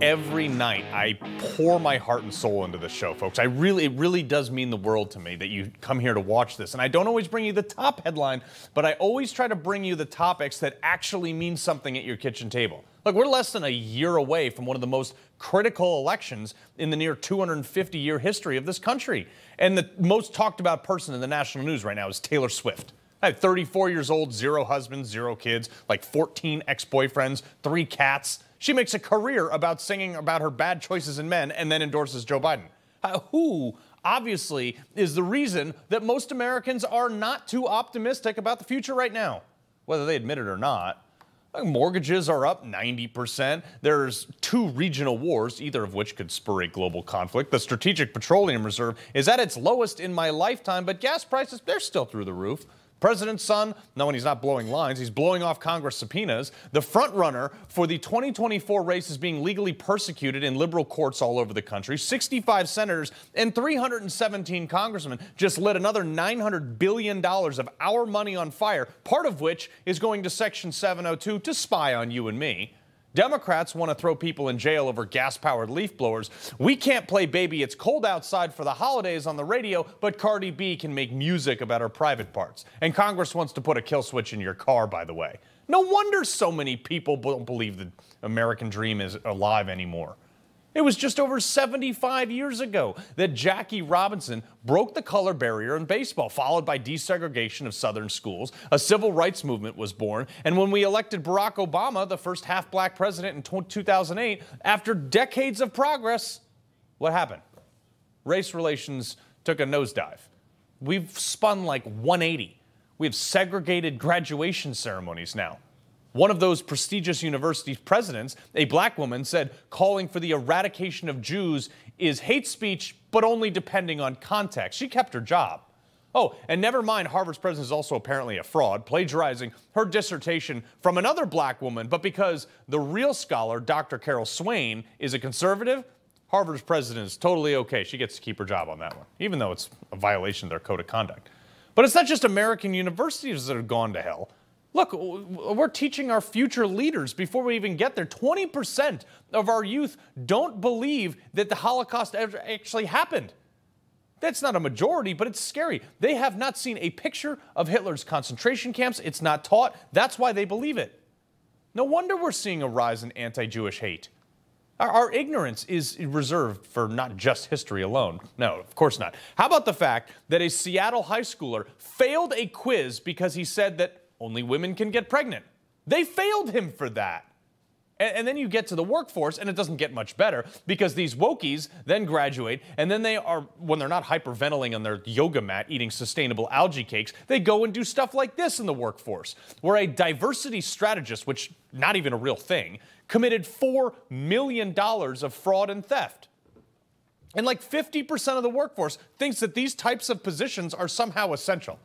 Every night, I pour my heart and soul into this show, folks. It really does mean the world to me that you come here to watch this. And I don't always bring you the top headline, but I always try to bring you the topics that actually mean something at your kitchen table. Look, we're less than a year away from one of the most critical elections in the near 250-year history of this country. And the most talked about person in the national news right now is Taylor Swift. 34 years old, 0 husbands, 0 kids, like 14 ex-boyfriends, 3 cats. She makes a career about singing about her bad choices in men and then endorses Joe Biden. Who, obviously, is the reason that most Americans are not too optimistic about the future right now, whether they admit it or not. Mortgages are up 90%. There's 2 regional wars, either of which could spur a global conflict. The Strategic Petroleum Reserve is at its lowest in my lifetime, but gas prices, they're still through the roof. President's son, no, when he's not blowing lines, he's blowing off Congress subpoenas. The front runner for the 2024 race is being legally persecuted in liberal courts all over the country. 65 senators and 317 congressmen just lit another $900 billion of our money on fire, part of which is going to Section 702 to spy on you and me. Democrats want to throw people in jail over gas-powered leaf blowers. We can't play Baby It's Cold Outside for the holidays on the radio, but Cardi B can make music about her private parts. And Congress wants to put a kill switch in your car, by the way. No wonder so many people don't believe the American dream is alive anymore. It was just over 75 years ago that Jackie Robinson broke the color barrier in baseball, followed by desegregation of Southern schools. A civil rights movement was born. And when we elected Barack Obama, the first half-black president in 2008, after decades of progress, what happened? Race relations took a nosedive. We've spun like 180. We have segregated graduation ceremonies now. One of those prestigious university presidents, a black woman, said calling for the eradication of Jews is hate speech, but only depending on context. She kept her job. Oh, and never mind, Harvard's president is also apparently a fraud, plagiarizing her dissertation from another black woman. But because the real scholar, Dr. Carol Swain, is a conservative, Harvard's president is totally okay. She gets to keep her job on that one, even though it's a violation of their code of conduct. But it's not just American universities that have gone to hell. Look, we're teaching our future leaders before we even get there. 20% of our youth don't believe that the Holocaust actually happened. That's not a majority, but it's scary. They have not seen a picture of Hitler's concentration camps. It's not taught. That's why they believe it. No wonder we're seeing a rise in anti-Jewish hate. Our ignorance is reserved for not just history alone. No, of course not. How about the fact that a Seattle high schooler failed a quiz because he said that only women can get pregnant? They failed him for that. And then you get to the workforce, and it doesn't get much better because these wokies then graduate, and then they are, when they're not hyperventilating on their yoga mat eating sustainable algae cakes, they go and do stuff like this in the workforce, where a diversity strategist, which not even a real thing, committed $4 million of fraud and theft. And like 50% of the workforce thinks that these types of positions are somehow essential.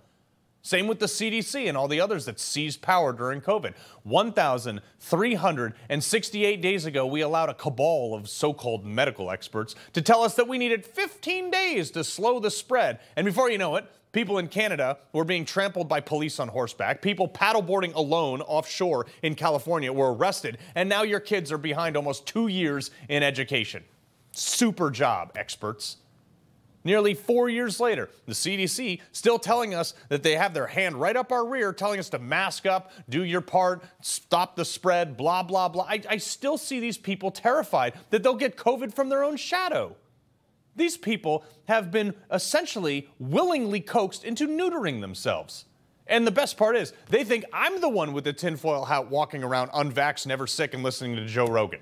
Same with the CDC and all the others that seized power during COVID. 1,368 days ago, we allowed a cabal of so-called medical experts to tell us that we needed 15 days to slow the spread. And before you know it, people in Canada were being trampled by police on horseback. People paddleboarding alone offshore in California were arrested. And now your kids are behind almost 2 years in education. Super job, experts. Nearly 4 years later, the CDC still telling us that they have their hand right up our rear, telling us to mask up, do your part, stop the spread, blah, blah, blah. I still see these people terrified that they'll get COVID from their own shadow. These people have been essentially willingly coaxed into neutering themselves. And the best part is, they think I'm the one with the tinfoil hat walking around unvaxxed, never sick, and listening to Joe Rogan.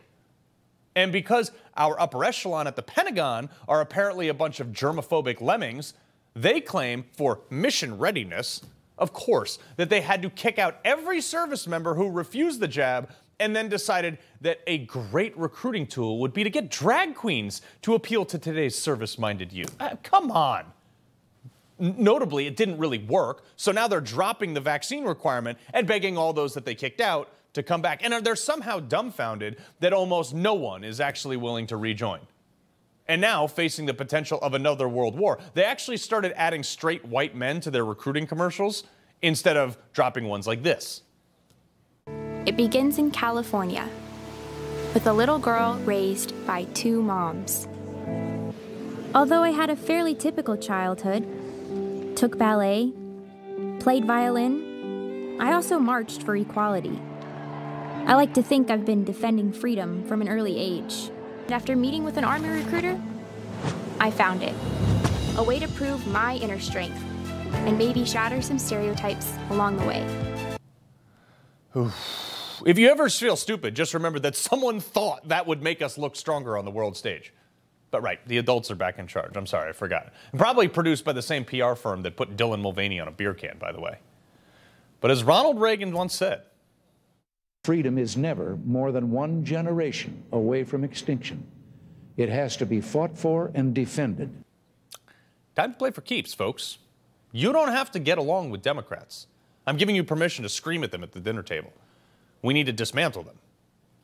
And because our upper echelon at the Pentagon are apparently a bunch of germophobic lemmings, they claim for mission readiness, of course, that they had to kick out every service member who refused the jab and then decided that a great recruiting tool would be to get drag queens to appeal to today's service-minded youth. Come on. Notably, it didn't really work, so now they're dropping the vaccine requirement and begging all those that they kicked out to come back. And they're somehow dumbfounded that almost no one is actually willing to rejoin. And now, facing the potential of another world war, they actually started adding straight white men to their recruiting commercials instead of dropping ones like this. It begins in California. with a little girl raised by 2 moms. Although I had a fairly typical childhood, took ballet, played violin, I also marched for equality. I like to think I've been defending freedom from an early age. After meeting with an Army recruiter, I found it. A way to prove my inner strength and maybe shatter some stereotypes along the way. If you ever feel stupid, just remember that someone thought that would make us look stronger on the world stage. But right, the adults are back in charge. I'm sorry, I forgot. And probably produced by the same PR firm that put Dylan Mulvaney on a beer can, by the way. But as Ronald Reagan once said, freedom is never more than one generation away from extinction. It has to be fought for and defended. Time to play for keeps, folks. You don't have to get along with Democrats. I'm giving you permission to scream at them at the dinner table. We need to dismantle them.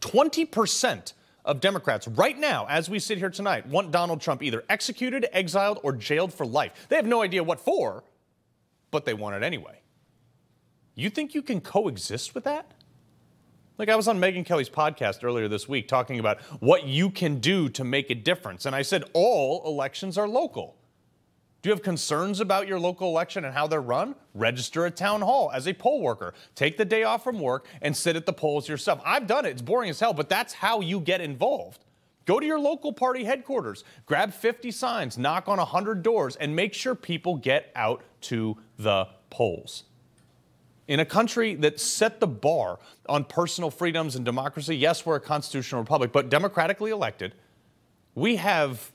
20% of Democrats right now, as we sit here tonight, want Donald Trump either executed, exiled, or jailed for life. They have no idea what for, but they want it anyway. You think you can coexist with that? Like, I was on Megyn Kelly's podcast earlier this week talking about what you can do to make a difference. And I said all elections are local. Do you have concerns about your local election and how they're run? Register at town hall as a poll worker. Take the day off from work and sit at the polls yourself. I've done it. It's boring as hell, but that's how you get involved. Go to your local party headquarters, grab 50 signs, knock on 100 doors, and make sure people get out to the polls. In a country that set the bar on personal freedoms and democracy, yes, we're a constitutional republic, but democratically elected, we have,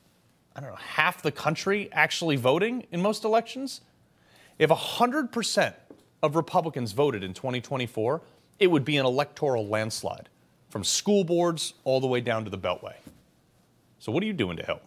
I don't know, half the country actually voting in most elections. If 100% of Republicans voted in 2024, it would be an electoral landslide from school boards all the way down to the Beltway. So what are you doing to help?